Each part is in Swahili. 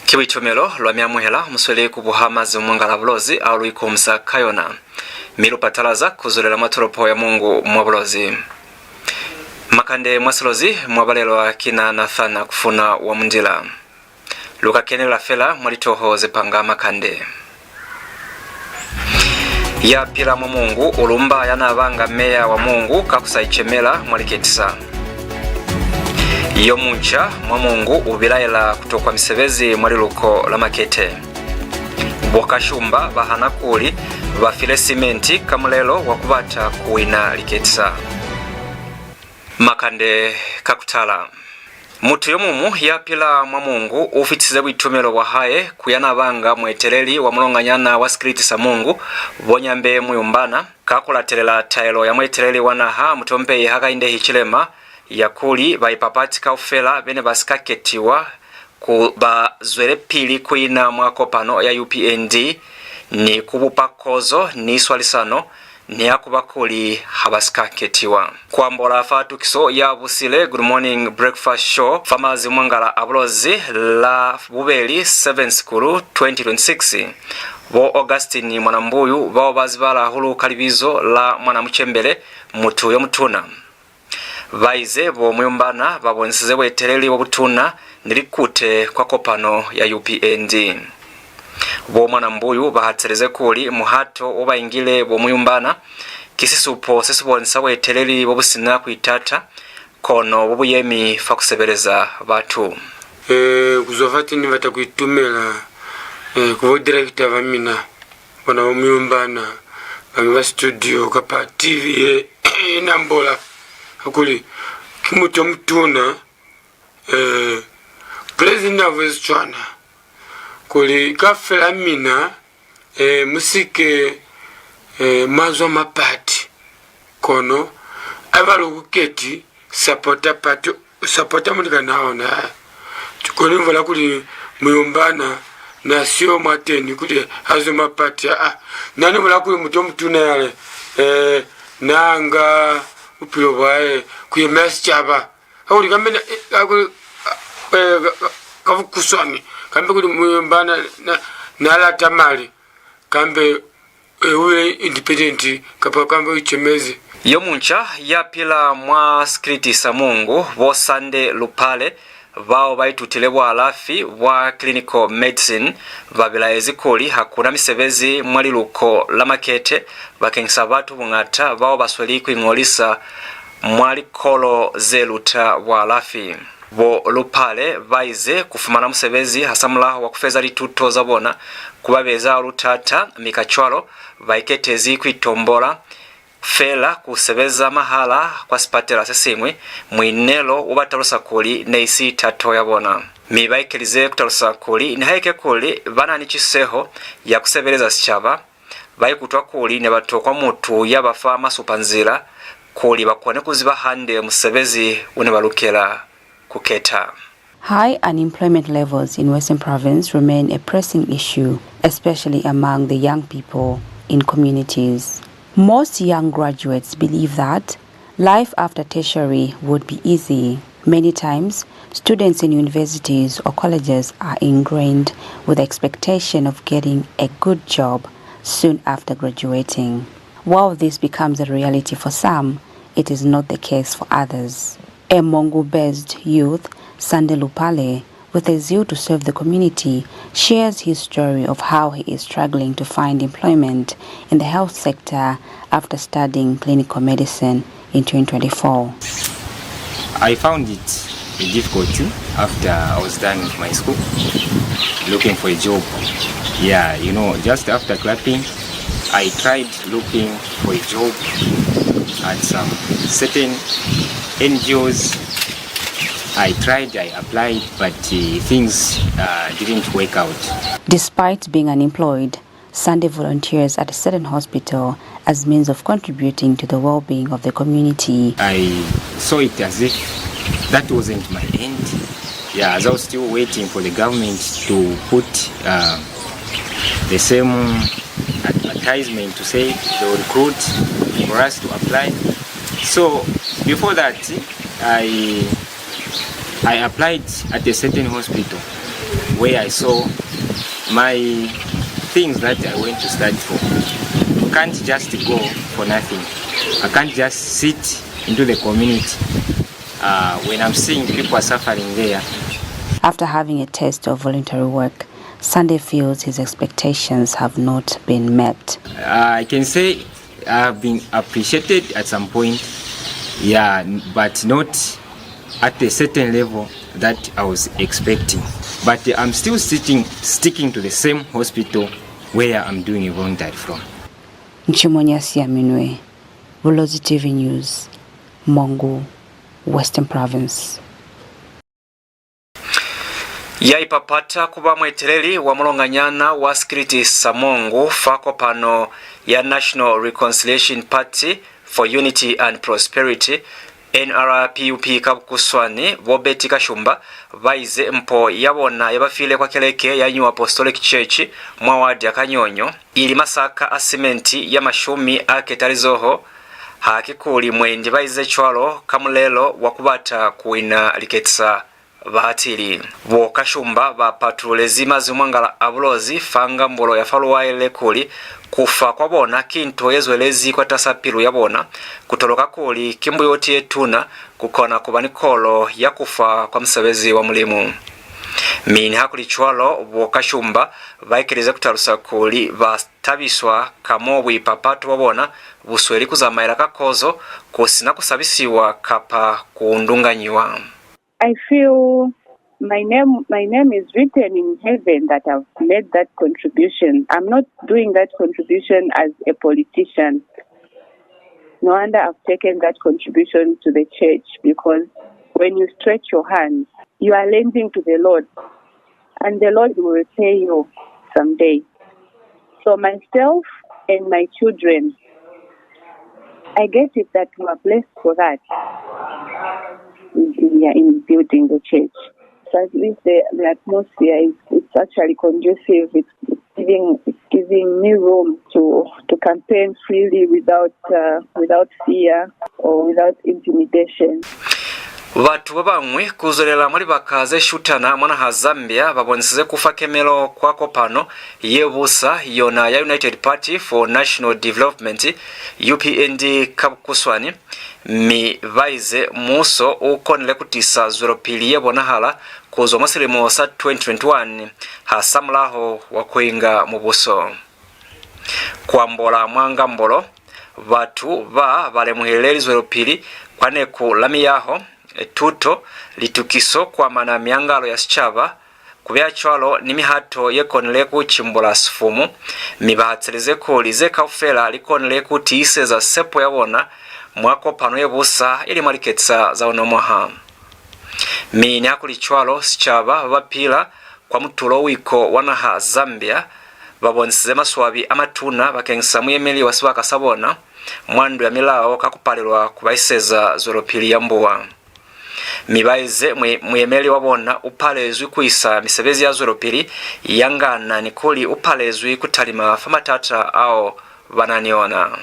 Kiwichomelo lwa myamuhela muswele kubuhamazi umwangala Bulozi au luikumsa kayona milu patalaza kuzulela matoropo ya Mungu mwa Bulozi. Makande Mwa Silozi mwabalelwa kina nathana kufuna wa mundila luka kene la fela mwalitoho zepanga Makande. YAPILA mwa MUNGU ULUMBA YANABANGA meya wa MUNGU KAKUSA ICEMELA mwa LIKETISA. YOMUNCA mwa MUNGU UBILAELA KUTOKWA MISEBEZI mwa LILUKO la MAKETE. KASHUMBA BAHANA KULI BAFILE simenti MULELO wa BATA WINA LIKETISA. Makande kakutala mutu yomumu YAPILA mwa MUNGU ufitize bwitumelo wahaye kuyanabanga mweteleli wa mulonganyana wa LIKETISA MUNGU bonyambe muyumbana kakulatelela taelo ya mweteleli wanaha mutombe hakainde hichilema ya KULI baipapatika ufela bene basikaketiwa ku bazwele pili kuina mwakopano ya UPND ni kubupakozo ni swalisano ni akuba KULI habasikaketiwa kwambola fatukiso ya busile good morning breakfast show famazi mwangala Bulozi la bubeli 7 skulu 2026 bo Augustine mwanambuyu bao bazibala hulu kalibizo la mwanamuchembele mutu yomutuna baize bo muyumbana babonesize bweteleli wobutuna nilikute kwa kopano ya UPND bo mwanambuyu bahatsereze KULI muhato obaingile bo muyumbana kisisupo sesibonesa bweteleli bobusina kuitata kono bobuyemi fakusebeleza batu kuzofati ni batakuitumela kubo director bamina bona muyumbana bamiba studio kapa TV nambola KULI kimuto mutuna president of China KULI kafela mina musike mazo mapati kono abaluketi supporta mulika naona KULI mvola KULI muyumbana na sio mateni KULI hazo mapati nani mvola KULI muto mutuna yale nanga upilo bae kuyemesi chaba KULI kambe kavukuswami kambe KULI muyumbana na ala tamali kambe ule independent kapa kambe ICEMELA. YOMUNCA YAPILA mwa LIKETISA MUNGU bosande lupale bao baitutile bwa alafi bwa clinical medicine babilaezi KULI hakuna misebezi mwa LILUKO la MAKETE bakengisa batu bungata bao basweli kuingolisa mwali kolo zeluta bwa alafi bo lupale baize kufumana musebezi hasamula wa kufeza lituto zabona kubabeza lutata mikachwalo baiketezi kwitombola fela kusebeza mahala kwa sipatela sesimwe mwinelo ubatalusa KULI neisi tato yabona mibaikelize kutalusa KULI ni haike KULI bana nichiseho ya kusebeleza sichaba baikutwa KULI ne batokwa mutu yabafa masupanzira KULI bakone kuziba hande musebezi une balukela kuketa. High unemployment levels in Western Province remain a pressing issue, especially among the young people in communities. Most young graduates believe that life after tertiary would be easy. Many times, students in universities or colleges are ingrained with the expectation of getting a good job soon after graduating. While this becomes a reality for some, it is not the case for others. A MONGU-based youth, Sande Lupale, with a zeal to serve the community, shares his story of how he is struggling to find employment in the health sector after studying clinical medicine in 2024. I found it a difficulty after I was done with my school, looking for a job. Yeah, you know, just after clapping, I tried looking for a job at some certain NGOs. I applied, but things didn't work out. Despite being unemployed, Sunday volunteers at a certain hospital as means of contributing to the well-being of the community. I saw it as if that wasn't my end. Yeah, as I was still waiting for the government to put the same advertisement to say they will recruit for us to apply. So before that, I applied at a certain hospital. where I saw my things that I went to study for. You can't just go for nothing. I can't just sit into the community when I'm seeing people are suffering there. After having a taste of voluntary work, Sunday feels his expectations have not been met. I can say I've been appreciated at some point, yeah, but not at a certain level that I was expecting. But I'm still sticking to the same hospital where I'm doing a voluntary from. Nchimonyasi Bulozi TV News, MONGU, Western Province. Yaipapata kuba mwetereri wa mulonganyana wa LIKETISA MONGU fako pano ya National Reconciliation Party for Unity and Prosperity NRPUP KAKUSA Bobeti KASHUMBA baize mpo yabona yabafile kwa keleke ya New Apostolic Church mwawadi ya Kanyonyo ili masaka asimenti ya mashumi aketalizoho hakikuli mwendi baize chwalo kamulelo wakubata kuwina LIKETISA bahatili bo KASHUMBA bapatule zima zimwangala abulozi fanga mbolo ya faluwaile kuli kufa kwa bona kinto yezwelezi kwa tasapiru ya bona kutoloka kuli kimbu yoti etuna kukona kubanikolo ya kufa kwa msebezi wa mulimu. Mini hakuli chwalo bo KASHUMBA baikirize kutalusa kuli batabiswa kamobwi papatu wabona busweli kuzamaila kakozo kusina kusabisiwa kapa kuundunganyiwa. I feel my name is written in heaven that I've made that contribution. I'm not doing that contribution as a politician. No wonder I've taken that contribution to the church, because when you stretch your hands, you are lending to the Lord, and the Lord will repay you someday. So myself and my children, I guess it that we are blessed for that. In building the church. So at least the atmosphere is actually conducive. It's giving me room to campaign freely without fear or without intimidation. Watu babamwe kuzolela muri bakaze shutana mwana ha Zambia babonesize kufa kemelo kwako pano yebusa yona ya United Party for National Development UPND KAKUSA mi vaize muso ukonele kutisa zuropili yebona hala kuzo masilimo sa 2021 hasamlaho wakuinga mubuso kwambola mwanga mbolo watu vale muhileri zuropili kwaneku lami yaho tuto litukiso kwa mana miangalo ya sichaba kubya chwalo ni mihato yekonele kuchimbula sifumu mibahatseleze ko lizeka ufela likonele kutise za sepo yabona mwako pano yebusa ili LIKETISA za unomoha mini hakuli chwalo sichaba bapila kwa mtulo wiko wanaha Zambia babonesize maswabi amatuna bakengisa muyemeli wasibaka sabona mwandu ya milao kakupalirwa kubaiseza zoropili ya mbuwa mibaize muyemeli wabona upalezwi kuisa misebezi ya zoropili yangana nikuli upalezwi kutalima famatata ao bananiona.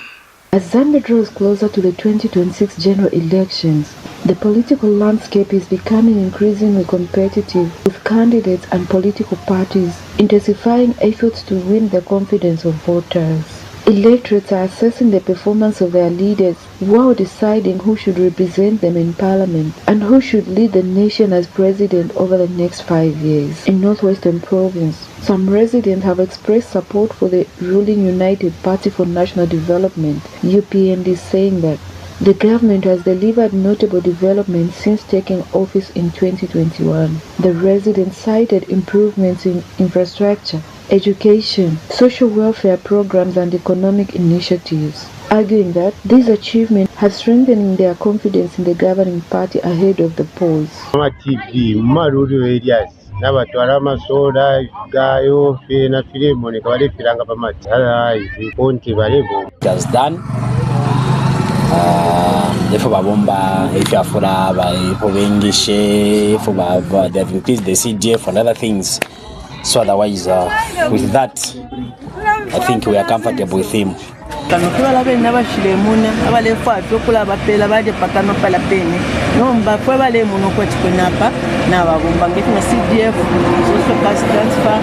As Zambia draws closer to the 2026 general elections, the political landscape is becoming increasingly competitive, with candidates and political parties intensifying efforts to win the confidence of voters. Electorates are assessing the performance of their leaders while deciding who should represent them in parliament and who should lead the nation as president over the next 5 years. In Northwestern Province, some residents have expressed support for the ruling United Party for National Development, UPND, saying that the government has delivered notable developments since taking office in 2021. The residents cited improvements in infrastructure, education, social welfare programs and economic initiatives, arguing that these achievements have strengthened their confidence in the governing party ahead of the polls. Just done. If babomba, if you afura, if they've increased the CDF and other things. So otherwise, with that, I think we are comfortable with him. Kano kibala bena bashile muna abalefa tokula bapela baje pakano pala pene nomba kwe bale muno kwechikonapa na babomba ngeti na CDF social cash transfer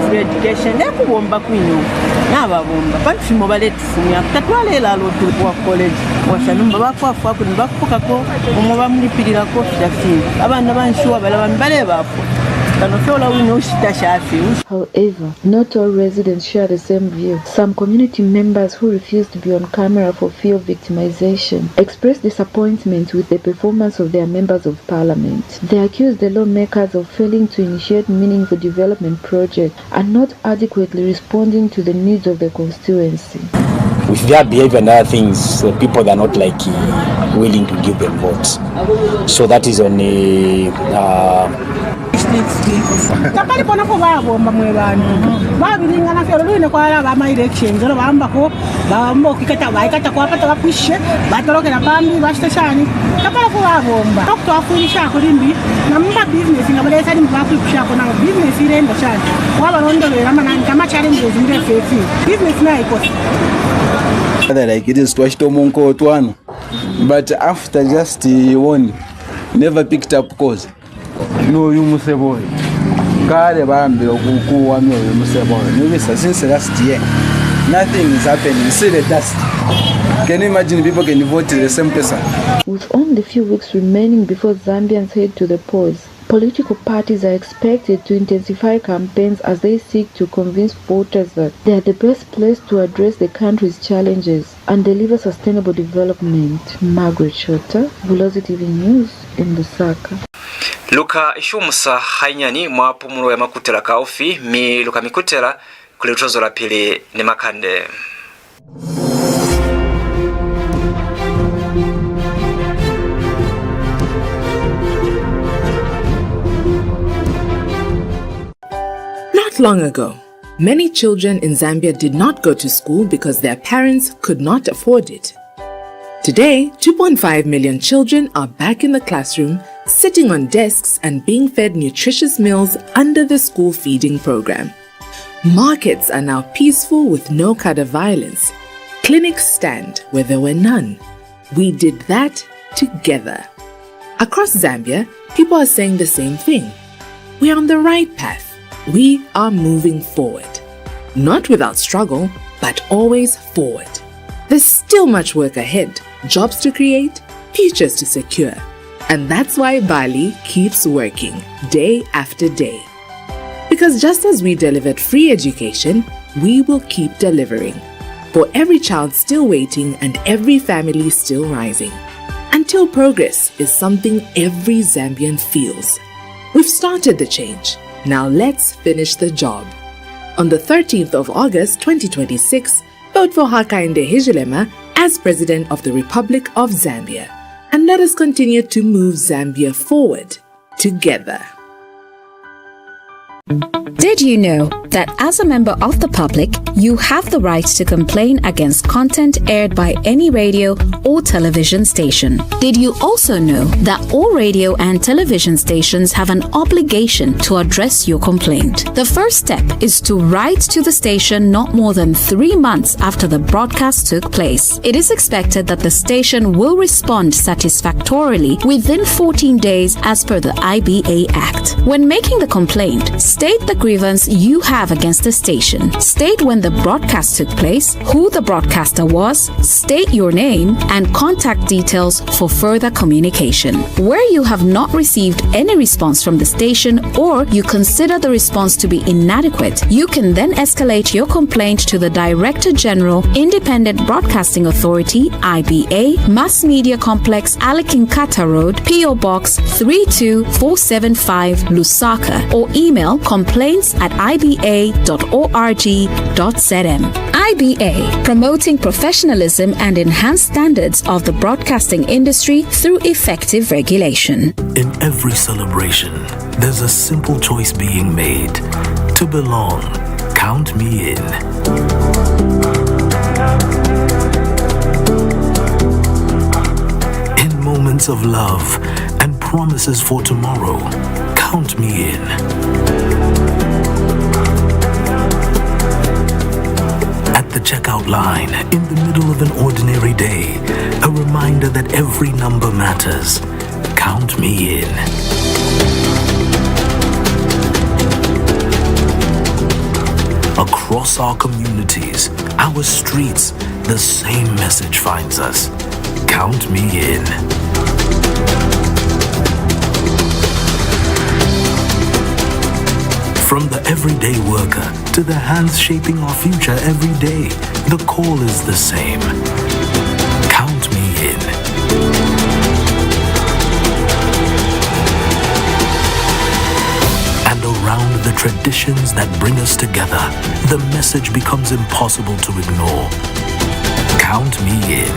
free education nekubomba kwino na babomba pantimo bale tufumya tatwalela lotu kwa college washanumba bakwafa kuni bakuka ko omo bamulipirira ko fidafini abana banshuwa bala bambale bapo. However, not all residents share the same view. Some community members who refuse to be on camera for fear of victimization expressed disappointment with the performance of their members of parliament. They accused the lawmakers of failing to initiate meaningful development projects and not adequately responding to the needs of the constituency. With their behavior and other things, people are not like willing to give them votes. So that is on a takali pona ko babomba mwe bantu babiringana fero lune kwa ba elections ro bamba ko bambo kikata baikata kwa pata bakwishe batorokera pambi bashitashani takala ko babomba dokto afunisha ko limbi namba business ngabalesa limbi bakwisha ko na business irenda shani wabarondolera manani kama challenges ngire fefi business na iko like it is twashitomonko twana, but after just one never picked up cause. No, you must have boy. God, I'm since last year, nothing is happening. You see the dust. Can you imagine people can vote the same person? With only a few weeks remaining before Zambians head to the polls, political parties are expected to intensify campaigns as they seek to convince voters that they are the best place to address the country's challenges and deliver sustainable development. Margaret Shota, Bulozi TV News in Lusaka. Luka ishumusa hainyani mwa pumulo ya makutela kaofi mi luka mikutela kule utozo la pili ni Makande. Not long ago, many children in Zambia did not go to school because their parents could not afford it. Today, 2.5 million children are back in the classroom, sitting on desks and being fed nutritious meals under the school feeding program. Markets are now peaceful with no kind of violence. Clinics stand where there were none. We did that together. Across Zambia, people are saying the same thing. We are on the right path. We are moving forward. Not without struggle, but always forward. There's still much work ahead, jobs to create, futures to secure. And that's why Bali keeps working day after day. Because just as we delivered free education, we will keep delivering. For every child still waiting and every family still rising. Until progress is something every Zambian feels. We've started the change. Now let's finish the job. On the 13th of August 2026, vote for Makande Mwa as President of the Republic of Zambia. And let us continue to move Zambia forward together. Did you know that as a member of the public, you have the right to complain against content aired by any radio or television station? Did you also know that all radio and television stations have an obligation to address your complaint? The first step is to write to the station not more than 3 months after the broadcast took place. It is expected that the station will respond satisfactorily within 14 days as per the IBA Act. When making the complaint, state the grievance you have against the station. State when the broadcast took place, who the broadcaster was, state your name, and contact details for further communication. Where you have not received any response from the station or you consider the response to be inadequate, you can then escalate your complaint to the Director General, Independent Broadcasting Authority, IBA, Mass Media Complex, Alikinkata Road, PO Box 32475, Lusaka, or email complaints@iba.org.zm. IBA, promoting professionalism and enhanced standards of the broadcasting industry through effective regulation. In every celebration, there's a simple choice being made. To belong, count me in. In moments of love and promises for tomorrow, count me in. At the checkout line in the middle of an ordinary day, a reminder that every number matters. Count me in. Across our communities, our streets, the same message finds us. Count me in. From the everyday worker to the hands shaping our future every day, the call is the same. Count me in. And around the traditions that bring us together, the message becomes impossible to ignore. Count me in.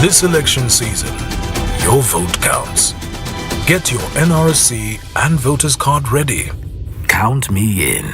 This election season, your vote counts. Get your NRC and voters card ready. Count me in.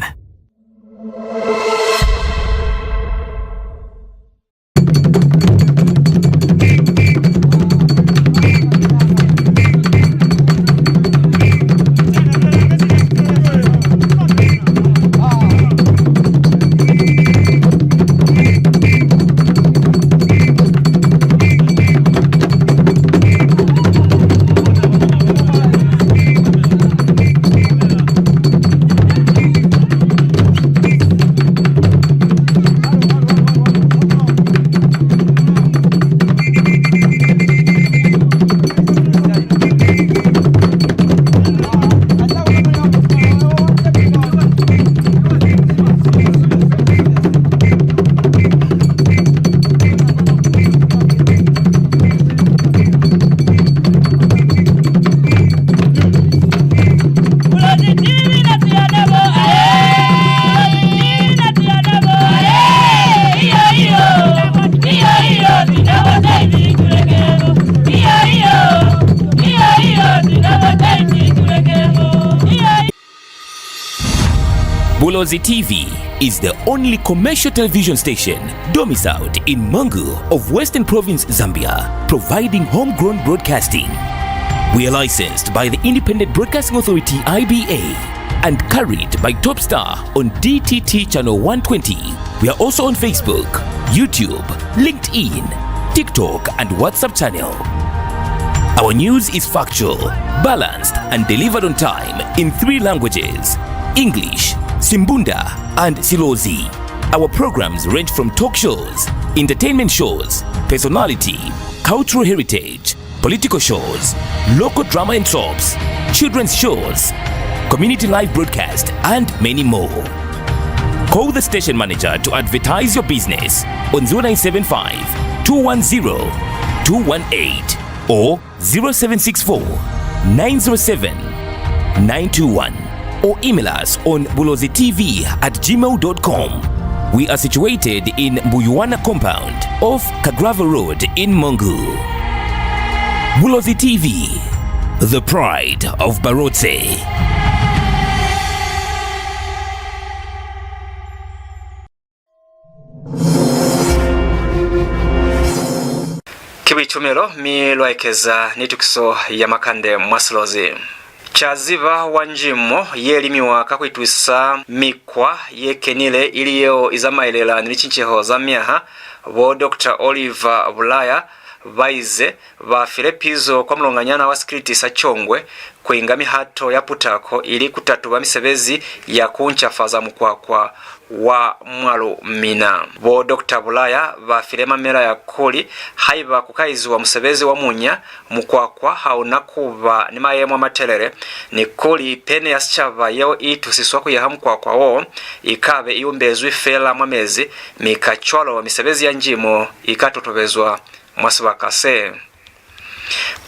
Bulozi TV is the only commercial television station domiciled in MUNGU of Western Province, Zambia, providing homegrown broadcasting. We are licensed by the Independent Broadcasting Authority (IBA) and carried by TopStar on DTT Channel 120. We are also on Facebook, YouTube, LinkedIn, TikTok, and WhatsApp channel. Our news is factual, balanced, and delivered on time in 3 languages: English, Simbunda, and Silozi. Our programs range from talk shows, entertainment shows, personality, cultural heritage, political shows, local drama and tropes, children's shows, community live broadcast, and many more. Call the station manager to advertise your business on 0975 210 218 or 0764 907 921. Or email us on bulozitv@gmail.com. We are situated in Buyuana compound off Kagrava Road in MUNGU. Bulozi TV, the pride of Barotse. Kibichumelo milwaikeza nitukiso ya Makande Mwa Silozi. Chaziva wanjimo yelimiwa kakwitwisa mikwa yekenile iliyo izamayilela nilichincheho za myaha bo Dr. Oliver Bulaya baize bafile pizo kwa mlonganyana wa LIKETISA chongwe kuinga mihato ya putako ili kutatuba misebezi ya kunchafaza mkwakwa wa mwalo mina. Bo Dr. Bulaya bafile mamela ya KULI haiba kukaizwa musebezi wa munya mkwakwa hauna kuba ni mayemo matelere ni KULI pene ya sichava yeo itusiswa kuyaha mkwakwa wo ikabe iumbezwi fela mwamezi mikachwalo misebezi ya njimo ikatotobezwa mwasibakase.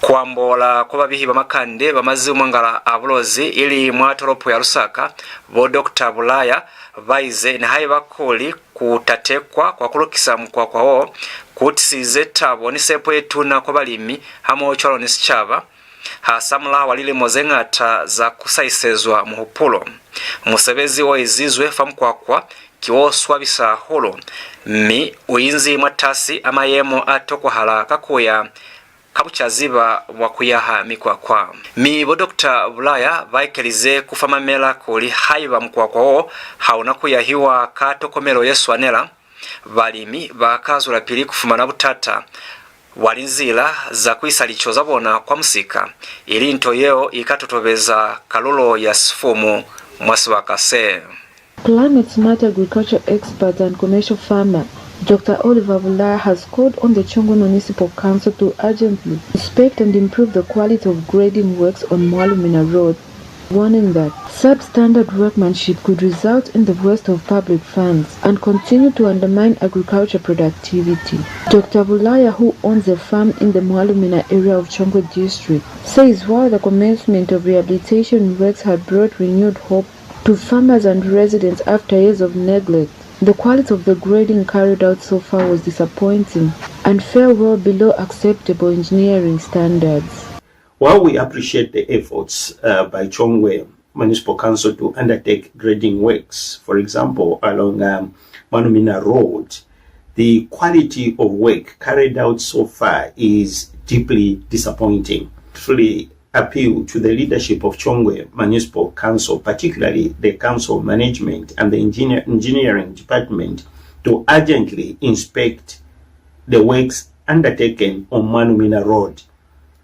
Kwambola kuba bihiba Makande bamazi umangala abulozi ili mwatoropo ya Lusaka bo Dr. Bulaya baize na haiba KULI kutatekwa kwa kulukisa mkwakwa wo kutisize tabo ni sepo etuna kwa balimi hamo chalo ni sichava hasamla walile mozengata za kusaisezwa muhupulo musebezi wa izizwe famkwakwa kiwoswa bisa holo mi uinzi mwatasi amayemo atokwa halaka kuya kabuchaziba wakuyaha mikwakwa mibo Dr. Bulaya baikelize kufamamela kuli haiba mkwakwa o hauna kuyahiwa katokomero yeswanela balimi bakazula pili kufumana butata walinzila za kwisalicho zabona kwa musika ili nto yeo ikatotobeza kalolo ya sifumu mwasiwakase. Climate smart agriculture expert and commercial farmer Dr. Oliver Bulaya has called on the Chongo Municipal Council to urgently inspect and improve the quality of grading works on Mwalumina Road, warning that substandard workmanship could result in the waste of public funds and continue to undermine agriculture productivity. Dr. Bulaya, who owns a farm in the Mwalumina area of Chongo district, says while the commencement of rehabilitation works had brought renewed hope to farmers and residents after years of neglect, the quality of the grading carried out so far was disappointing and fell well below acceptable engineering standards. While we appreciate the efforts by Chongwe Municipal Council to undertake grading works, for example, along Mwalumina Road, the quality of work carried out so far is deeply disappointing. Fully appeal to the leadership of Chongwe Municipal Council, particularly the Council Management and the Engineering Department, to urgently inspect the works undertaken on Mwalumina Road.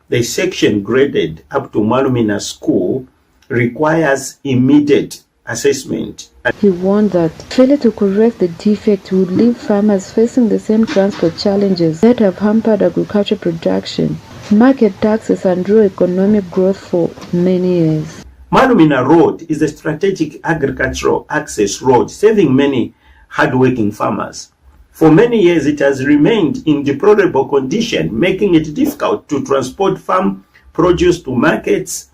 The section graded up to Mwalumina School requires immediate assessment. He warned that failure to correct the defect would leave farmers facing the same transport challenges that have hampered agriculture production, market taxes and rural economic growth for many years. Mwalumina Road is a strategic agricultural access road serving many hard-working farmers. For many years it has remained in deplorable condition, making it difficult to transport farm produce to markets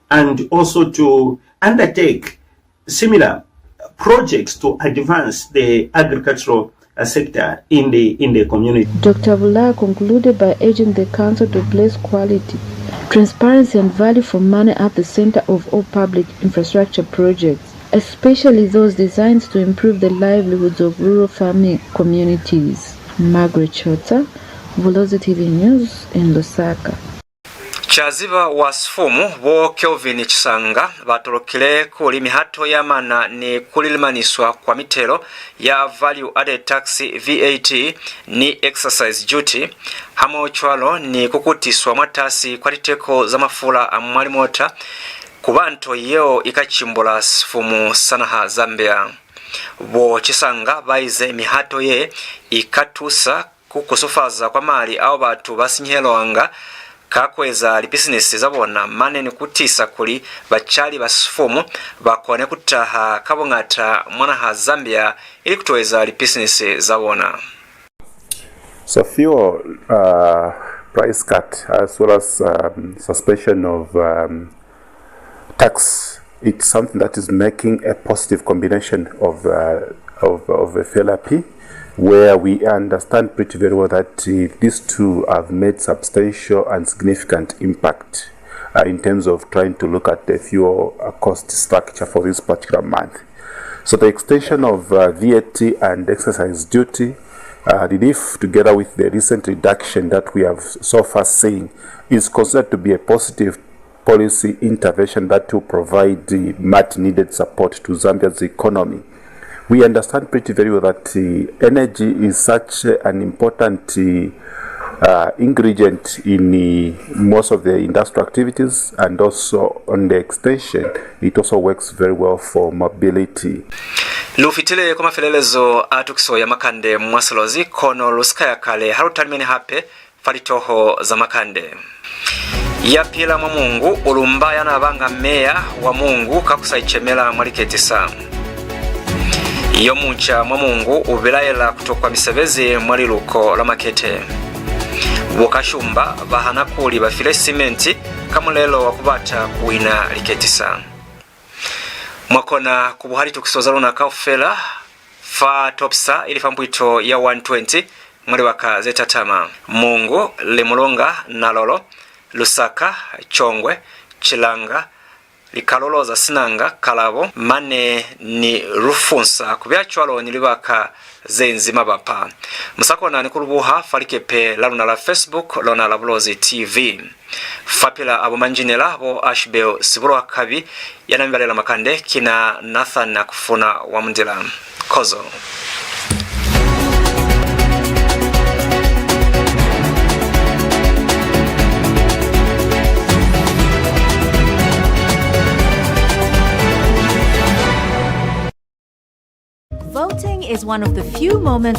and also to undertake similar projects to advance the agricultural sector in the community. Dr. Bulaya concluded by urging the council to place quality, transparency and value for money at the center of all public infrastructure projects, especially those designed to improve the livelihoods of rural farming communities. Margaret Chota, Bulozi TV News in Lusaka. Chaziba wasifumu bo Kelvin Chisanga batolokile kuli mihato ya mana ni kulilimaniswa kwa mitelo ya value added tax VAT ni exercise duty hamo chwalo ni kukutiswa matasi kwa liteko za mafula amwali mota kubanto yeo ikachimbula sifumu sanaha Zambia. Bo Chisanga baize mihato ye ikatusa kukusufaza kwa mali au batu basinyelo anga kakweza li business zabona manene kutisa kuli bachali basifumu bakone kutaha kabongata mwana ha Zambia ili kutoweza li business zabona. So fuel price cut as well as suspension of tax, it's something that is making a positive combination of a FLRP, where we understand pretty very well that these two have made substantial and significant impact in terms of trying to look at the fuel cost structure for this particular month. So the extension of VAT and exercise duty relief, together with the recent reduction that we have so far seen, is considered to be a positive policy intervention that will provide the much needed support to Zambia's economy. We understand pretty very well that energy is such an important ingredient in most of the industrial activities, and also on the extension it also works very well for mobility. Lufitile kwa mafelelezo atukso ya Makande Mwa Silozi kono luskaya kale harutanimeni hape falitoho za Makande. YAPILA mwa MUNGU ULUMBA YANABANGA meya wa MUNGU KAKUSA ICEMELA mwa LIKETISA. YOMUNCA mwa MUNGU UBILAELA KUTOKWA MISEBEZI mwa LILUKO la MAKETE. KASHUMBA BAHANA KULI BAFILE simenti MULELO wa BATA WINA LIKETISA. Mwakona kubuhari tukisoza luna kaufela fa TopStar ili fambuito ya 120 mwari waka zetatama MUNGU lemulonga nalolo Lusaka, Chongwe, Chilanga, likaloloza sinanga kalabo mane ni rufunsa kubyachwalo nilibaka zenzima bapa musakona nikulubuha falikepe laluna la Facebook lona la Bulozi TV fapila abo manjinela bo ashbeo siburo kabi yanambalela Makande kina Nathan na kufuna wa mundila kozo. Voting is one of the few moments